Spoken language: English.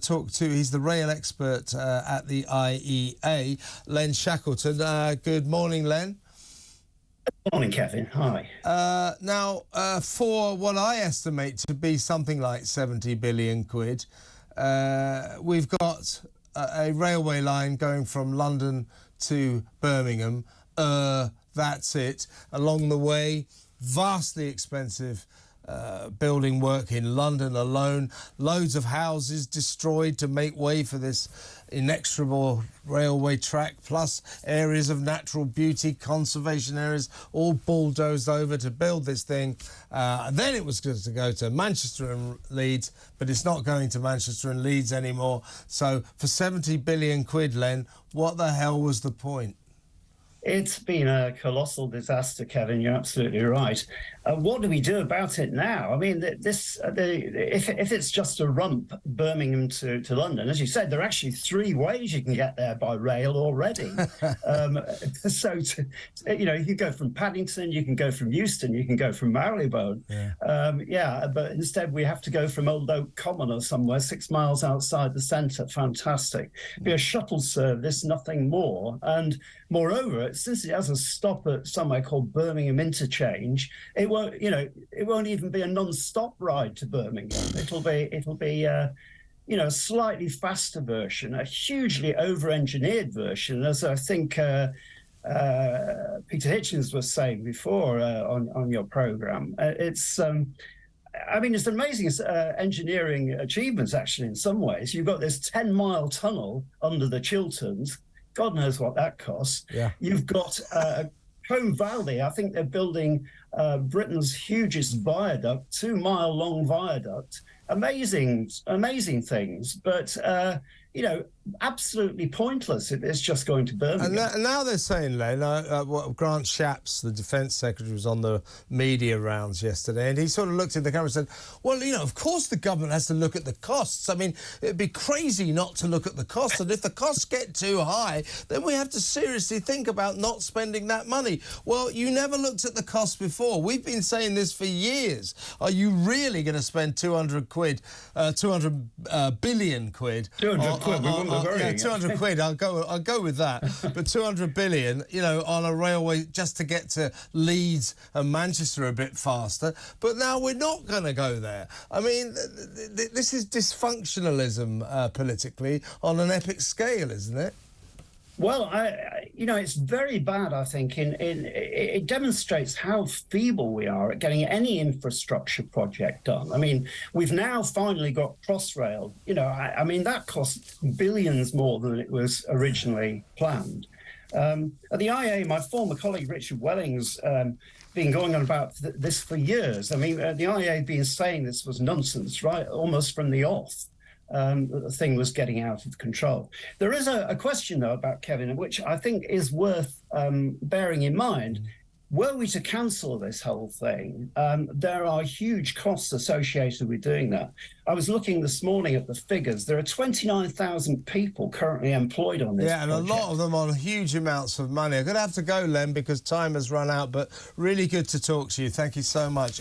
talk to, he's the rail expert at the IEA, Len Shackleton. Good morning, Len. Good morning, Kevin. Hi. Now, for what I estimate to be something like 70 billion quid, we've got a railway line going from London to Birmingham. That's it. Along the way, vastly expensive building work in London alone. Loads of houses destroyed to make way for this inexorable railway track, plus areas of natural beauty, conservation areas, all bulldozed over to build this thing. And then it was going to go to Manchester and Leeds, but it's not going to Manchester and Leeds anymore. So for 70 billion quid, Len, what the hell was the point? It's been a colossal disaster, Kevin. You're absolutely right. What do we do about it now? I mean, if it's just a rump, Birmingham to London, as you said, there are actually 3 ways you can get there by rail already. You can go from Paddington, you can go from Euston, you can go from Marylebone. But instead we have to go from Old Oak Common or somewhere 6 miles outside the centre. Fantastic. Be a shuttle service, nothing more. And moreover, since it has a stop at somewhere called Birmingham Interchange, it won't even be a non-stop ride to Birmingham. It'll be a slightly faster version, a hugely over-engineered version, as I think Peter Hitchens was saying before on your programme. It's amazing engineering achievements, actually, in some ways. You've got this 10-mile tunnel under the Chilterns. God knows what that costs. Yeah. You've got Combe Valley. I think they're building Britain's hugest viaduct, 2-mile-long viaduct. Amazing things, but absolutely pointless if it's just going to Birmingham. And now they're saying, Len, Grant Shapps, the Defence Secretary, was on the media rounds yesterday, and he sort of looked at the camera and said, well, of course the government has to look at the costs. I mean, it'd be crazy not to look at the costs, and if the costs get too high, then we have to seriously think about not spending that money. Well, you never looked at the costs before. We've been saying this for years. Are you really going to spend 200 billion quid? 200 quid, we wouldn't be worrying. 200 quid, I'll go with that. But 200 billion, on a railway just to get to Leeds and Manchester a bit faster. But now we're not going to go there. I mean, this is dysfunctionalism politically on an epic scale, isn't it? Well, it's very bad, I think. It demonstrates how feeble we are at getting any infrastructure project done. I mean, we've now finally got Crossrail. That cost billions more than it was originally planned. At the IEA, my former colleague Richard Welling's been going on about this for years. I mean, the IEA had been saying this was nonsense, right, almost from the off. The thing was getting out of control. There is a question, though, about Kevin, which I think is worth bearing in mind. Were we to cancel this whole thing, there are huge costs associated with doing that. I was looking this morning at the figures. There are 29,000 people currently employed on this project. And a lot of them on huge amounts of money. I'm going to have to go, Len, because time has run out, but really good to talk to you. Thank you so much.